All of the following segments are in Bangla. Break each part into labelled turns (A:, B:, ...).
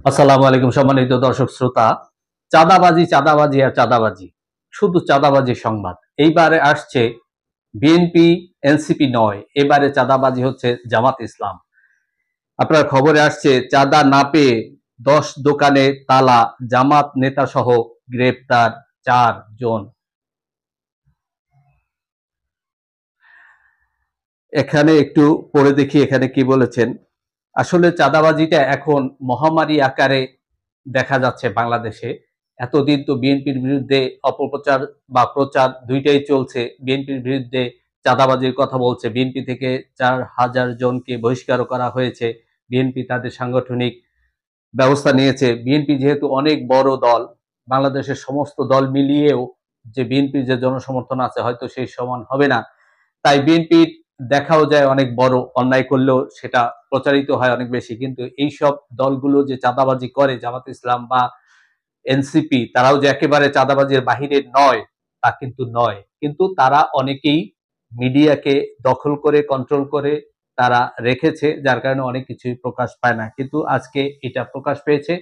A: আসসালামু আলাইকুম সম্মানিত দর্শক শ্রোতা। চাঁদাবাজি চাঁদাবাজি আর চাঁদাবাজি, শুধু চাঁদাবাজির সংবাদ। এইবারে আসছে বিএনপি এনসিপি নয়, এবারে চাঁদাবাজি হচ্ছে জামাত ইসলাম। আপনার খবরে আসছে চাঁদা না পেয়ে 10 দোকানে তালা, জামাত নেতা সহ গ্রেপ্তার 4 জন। এখানে একটু পড়ে দেখি এখানে কি বলেছেন। আসলে চাঁদাবাজিটা এখন মহামারী আকারে দেখা যাচ্ছে বাংলাদেশে। এতদিন তো বিএনপির বিরুদ্ধে অপপ্রচার বা প্রচার দুইটাই চলছে। বিএনপির বিরুদ্ধে চাঁদাবাজির কথা বলছে, বিএনপি থেকে 4,000 জনকে বহিষ্কার করা হয়েছে, বিএনপি তাদের সাংগঠনিক ব্যবস্থা নিয়েছে। বিএনপি যেহেতু অনেক বড় দল, বাংলাদেশের সমস্ত দল মিলিয়েও যে বিএনপির যে জনসমর্থন আছে হয়তো সেই সমান হবে না। তাই বিএনপির দেখাও যায় অনেক বড়, অন্যায় করলেও সেটা প্রচারিত হয় অনেক বেশি। কিন্তু এইসব দলগুলো যে চাঁদাবাজি করে, জামাত ইসলাম বা এনসিপি, তারাও যে একেবারে চাঁদাবাজির বাহিরে নয় তা কিন্তু নয়। কিন্তু তারা অনেকেই মিডিয়াকে দখল করে কন্ট্রোল করে তারা রেখেছে, যার কারণে অনেক কিছুই প্রকাশ পায় না। কিন্তু আজকে এটা প্রকাশ পেয়েছে।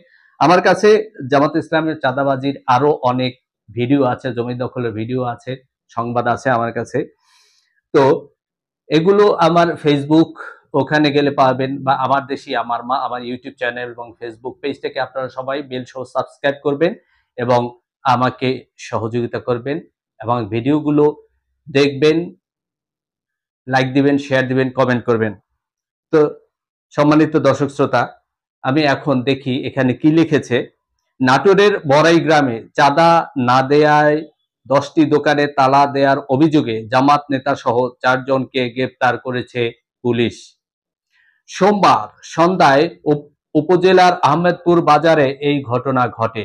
A: আমার কাছে জামাত ইসলামের চাঁদাবাজির আরো অনেক ভিডিও আছে, জমি দখলের ভিডিও আছে, সংবাদ আছে আমার কাছে। তো এগুলো আমার ফেসবুক, ওখানে গেলে পাবেন, বা আমার দেশি আমার মা, আমার ইউটিউব চ্যানেল এবং ফেসবুক পেজটাকে আপনারা সবাই বেল সহ সাবস্ক্রাইব করবেন এবং আমাকে সহযোগিতা করবেন এবং ভিডিওগুলো দেখবেন, লাইক দিবেন, শেয়ার দিবেন, কমেন্ট করবেন। তো সম্মানিত দর্শক শ্রোতা, আমি এখন দেখি এখানে কি লিখেছে। নাটোরের বড়াই গ্রামে চাঁদা না দেয়ায় 10টি দোকানে তালা দেওয়ার অভিযোগে জামাত নেতা সহ 4 জনকে গ্রেপ্তার করেছে পুলিশ। সোমবার সন্ধ্যায় উপজেলার আহমেদপুর বাজারে এই ঘটনা ঘটে।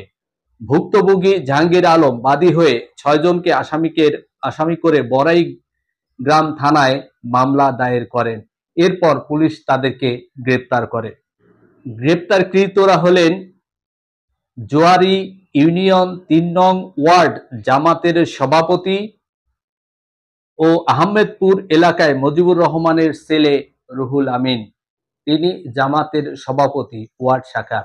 A: ভুক্তভোগী জাহাঙ্গীর আলম বাদী হয়ে 6 জনকে আসামি করে বড়াই গ্রাম থানায় মামলা দায়ের করেন। এরপর পুলিশ তাদেরকে গ্রেপ্তার করে। গ্রেপ্তারকৃতরা হলেন জোয়ারি ইউনিয়ন ৩ নং ওয়ার্ড জামাতের সভাপতি ও আহমেদপুর এলাকায় মুজিবুর রহমানের ছেলে রুহুল আমিন, তিনি জামাতের সভাপতি ওয়ার্ড শাখার।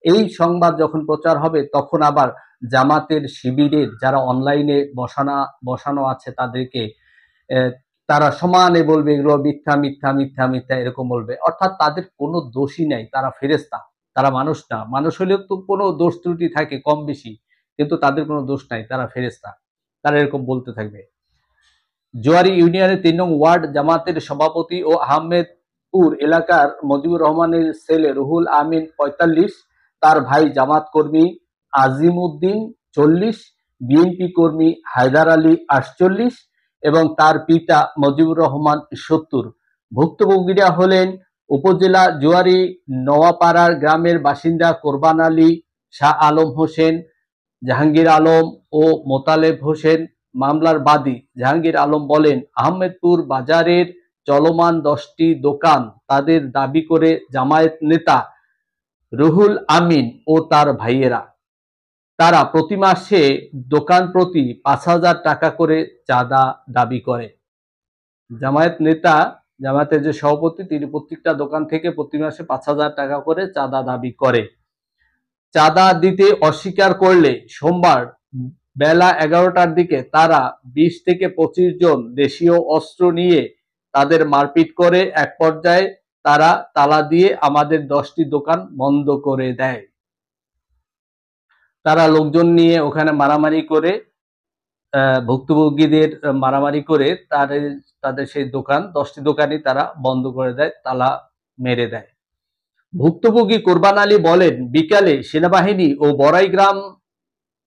A: এই সংবাদ যখন প্রচার হবে তখন আবার জামাতের শিবিরের যারা অনলাইনে বসানো আছে তাদেরকে তারা সমানে বলবে এগুলো মিথ্যা মিথ্যা মিথ্যা মিথ্যা, এরকম বলবে। অর্থাৎ তাদের কোনো দোষই নাই, তারা ফেরেশতা, তারা মানুষ না। মানুষ হলেও তো কোনো দোষ ত্রুটি থাকে কম বেশি, কিন্তু তাদের কোনো দোষ নাই, তারা ফেরেশতা। তারা এরকম বলতে থাকবে। জোয়ারি ইউনিয়নের ৩ নং ওয়ার্ড জামাতের সভাপতি ও আহমেদপুর এলাকার মুজিবুর রহমানের ছেলে রুহুল আমিন ৪৫, তার ভাই জামাত কর্মী আজিম উদ্দিন ৪০, বিএনপি কর্মী হায়দার আলী ৪৮ এবং তার পিতা মুজিবুর রহমান ৭০। ভুক্তভোগীরা হলেন উপজেলা জোয়ারি নওয়াপাড়ার গ্রামের বাসিন্দা কোরবান আলী, শাহ আলম হোসেন, জাহাঙ্গীর আলম ও মোতালেব হোসেন। মামলার বাদী জাহাঙ্গীর আলম বলেন, আহমেদপুর বাজারের চলমান 10টি দোকান তাদের দাবি করে জামায়াত নেতা রুহুল আমিন ও তার ভাইয়েরা। তারা প্রতি মাসে দোকান প্রতি 5,000 টাকা করে চাঁদা দাবি করে। জামায়াত নেতা, জামায়াতের যে সভাপতি, তিনি প্রত্যেকটা দোকান থেকে প্রতি মাসে 5,000 টাকা করে চাঁদা দাবি করে। চাঁদা দিতে অস্বীকার করলে সোমবার বেলা 11টার দিকে তারা 20 থেকে 25 জন দেশীয় অস্ত্র নিয়ে তাদের মারপিট করে। এক পর্যায়ে তারা তালা দিয়ে আমাদের 10টি দোকান বন্ধ করে দেয়। তারা লোকজন নিয়ে ওখানে মারামারি করে, ভুক্তভোগীদের মারামারি করে তাদের সেই দোকান 10টি দোকানই তারা বন্ধ করে দেয়, তালা মেরে দেয়। ভুক্তভোগী কোরবান আলী বলেন, বিকালে সেনাবাহিনী ও বড়াইগ্রাম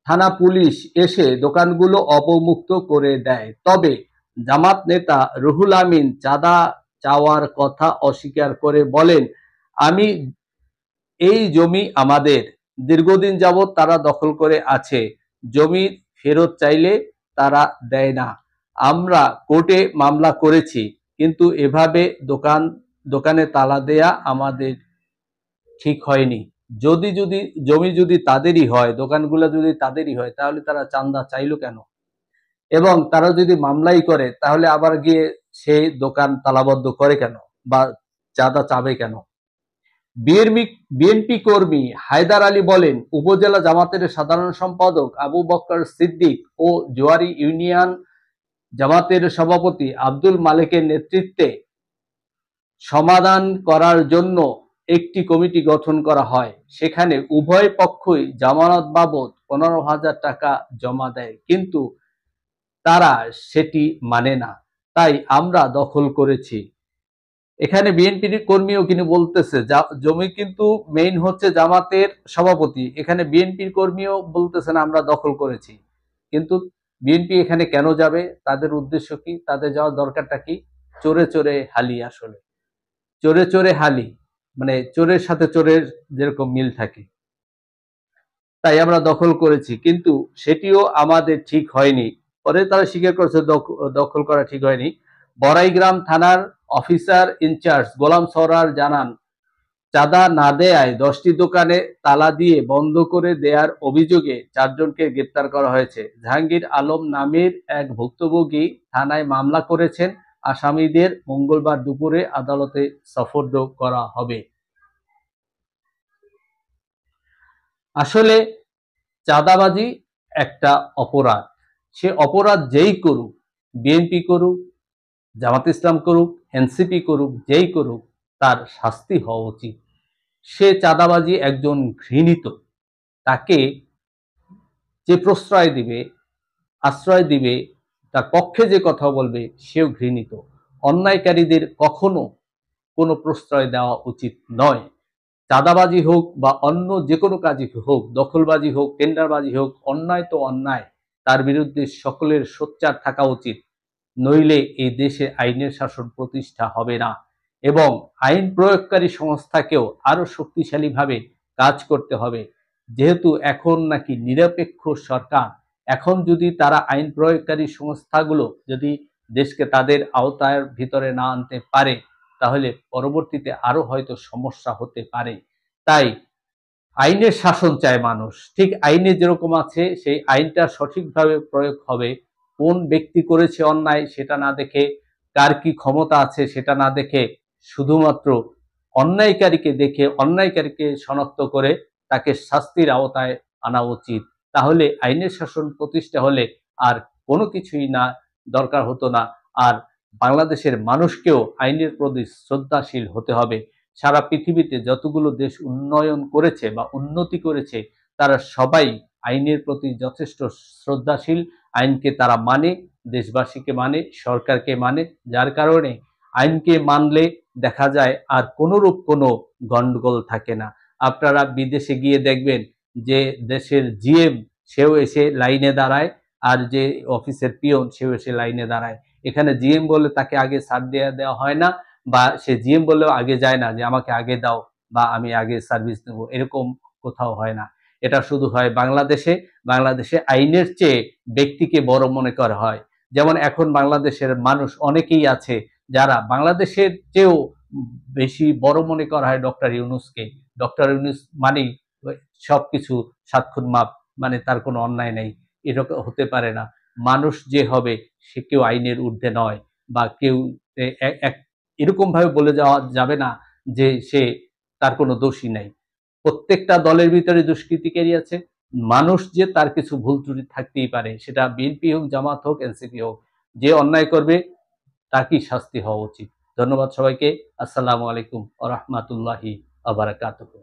A: থানা পুলিশ এসে দোকানগুলো অবমুক্ত করে দেয়। তবে জামাত নেতা রুহুল আমিন চাঁদা চাওয়ার কথা অস্বীকার করে বলেন, আমি এই জমি আমাদের, দীর্ঘদিন যাবৎ তারা দখল করে আছে, জমি ফেরত চাইলে তারা দেয় না। আমরা কোর্টে মামলা করেছি, কিন্তু এভাবে দোকানে তালা দেয়া আমাদের ঠিক হয়নি। যদি জমি যদি তাদেরই হয়, দোকানগুলো যদি তাদেরই হয়, তাহলে তারা চাঁদা চাইলো কেন? এবং তারা যদি মামলাই করে তাহলে আবার গিয়ে সেই দোকান তালাবদ্ধ করে কেন বা চাঁদা চাবে কেন? বিএনপি কর্মী হায়দার আলী বলেন, উপজেলা জামাতের সাধারণ সম্পাদক আবু বকর সিদ্দিক ও জোয়ারি ইউনিয়ন জামাতের সভাপতি আব্দুল মালেকের নেতৃত্বে সমাধান করার জন্য একটি কমিটি গঠন করা হয়। সেখানে উভয় পক্ষই জামানত বাবদ 15,000 টাকা জমা দেয়, কিন্তু তারা সেটি মানে না, তাই আমরা দখল করেছি। এখানে বিএনপির কর্মীও কিন্তু বলতেছে জমি কিন্তু মেইন হচ্ছে জামাতের সভাপতি, এখানে বিএনপির কর্মীও বলতেছেন আমরা দখল করেছি। কিন্তু বিএনপি এখানে কেন যাবে? তাদের উদ্দেশ্য কি? তাদের যাওয়ার দরকারটা কি? চোরে চোরে হালি। আসলে চোরে চোরে হালি মানে চোরের সাথে চোরের যেরকম মিল থাকে, তাই আমরা দখল করেছি, কিন্তু সেটিও আমাদের ঠিক হয়নি। পরে তারা স্বীকার করেছে দখল করা ঠিক হয়নি। বড়াইগ্রাম থানার অফিসার ইনচার্জ গোলাম সরার জানান, চাঁদা না দেয়ায় 10টি দোকানে তালা দিয়ে বন্ধ করে দেয়ার অভিযোগে 4 জনকে গ্রেপ্তার করা হয়েছে। জাহাঙ্গীর আলম নামের এক ভুক্তভোগী থানায় মামলা করেছেন। আসামিদের মঙ্গলবার দুপুরে আদালতে সোপর্দ করা হবে। আসলে চাঁদাবাজি একটা অপরাধ। সে অপরাধ যেই করুক, বিএনপি করুক, জামাত ইসলাম করুক, এনসিপি করুক, যেই করুক, তার শাস্তি হওয়া উচিত। সে চাঁদাবাজি একজন ঘৃণিত, তাকে যে প্রশ্রয় দিবে, আশ্রয় দিবে, তার পক্ষে যে কথা বলবে, সেও ঘৃণিত। অন্যায়কারীদের কখনো কোনো প্রশ্রয় দেওয়া উচিত নয়। চাঁদাবাজি হোক বা অন্য যে কোনো কাজই হোক, দখলবাজি হোক, টেন্ডারবাজি হোক, অন্যায় তো অন্যায়, তার বিরুদ্ধে সকলের সোচ্চার থাকা উচিত। নইলে এই দেশে আইনের শাসন প্রতিষ্ঠা হবে না, এবং আইন প্রয়োগকারী সংস্থাকেও আরো শক্তিশালীভাবে কাজ করতে হবে। যেহেতু এখন নাকি নিরপেক্ষ সরকার, এখন যদি তারা আইন প্রয়োগকারী সংস্থাগুলো যদি দেশকে তাদের আওতার ভিতরে না আনতে পারে, তাহলে পরবর্তীতে আরো হয়তো সমস্যা হতে পারে। তাই আইনের শাসন চায় মানুষ। ঠিক আইনে যেরকম আছে, সেই আইনটা সঠিকভাবে প্রয়োগ হবে। কোন ব্যক্তি করেছে অন্যায় সেটা না দেখে, কার কি ক্ষমতা আছে সেটা না দেখে, শুধুমাত্র অন্যায়কারীকে দেখে অন্যায়কারীকে শনাক্ত করে তাকে শাস্তির আওতায় আনা উচিত। তাহলে আইনের শাসন প্রতিষ্ঠা হলে আর কোনো কিছুই না দরকার হতো না। আর বাংলাদেশের মানুষকেও আইনের প্রতি শ্রদ্ধাশীল হতে হবে। সারা পৃথিবীতে যতগুলো দেশ উন্নয়ন করেছে বা উন্নতি করেছে, তারা সবাই আইনের প্রতি যথেষ্ট শ্রদ্ধাশীল। আইনকে তারা মানে, দেশবাসীকে মানে, সরকারকে মানে, যার কারণে আইনকে মানলে দেখা যায় আর কোনোরূপ কোনো গন্ডগোল থাকে না। আপনারা বিদেশে গিয়ে দেখবেন যে দেশের জিএম সেও এসে লাইনে দাঁড়ায়, আর যে অফিসের পিয়ন সেও এসে লাইনে দাঁড়ায়। এখানে জিএম বলে তাকে আগে ছাড় দেওয়া হয় না, বা সে জিএম বললেও আগে যায় না যে আমাকে আগে দাও বা আমি আগে সার্ভিস নেব, এরকম কোথাও হয় না। এটা শুধু হয় বাংলাদেশে। বাংলাদেশে আইনের চেয়ে ব্যক্তিকে বড় মনে করা হয়। যেমন এখন বাংলাদেশের মানুষ অনেকেই আছে যারা বাংলাদেশের চেয়েও বেশি বড় মনে করা হয় ডক্টর ইউনূসকে। ডক্টর ইউনূস মানেই সবকিছু সাত খুন মাপ, মানে তার কোনো অন্যায় নেই, এরকম হতে পারে না। মানুষ যে হবে সে কেউ আইনের ঊর্ধ্বে নয়, বা কেউ এরকম ভাবে বলে যাওয়া যাবে না যে সে তার কোনো দোষী নাই। প্রত্যেকটা দলের ভিতরে দুষ্কৃতিকারী আছে। মানুষ যে তার কিছু ভুল ত্রুটি থাকতেই পারে, সেটা বিএনপি হোক, জামাত হোক, এনসিপি হোক, যে অন্যায় করবে তারই শাস্তি হওয়া উচিত। ধন্যবাদ সবাইকে। আসসালামু আলাইকুম ওয়া রাহমাতুল্লাহি ওয়া বারাকাতুহু।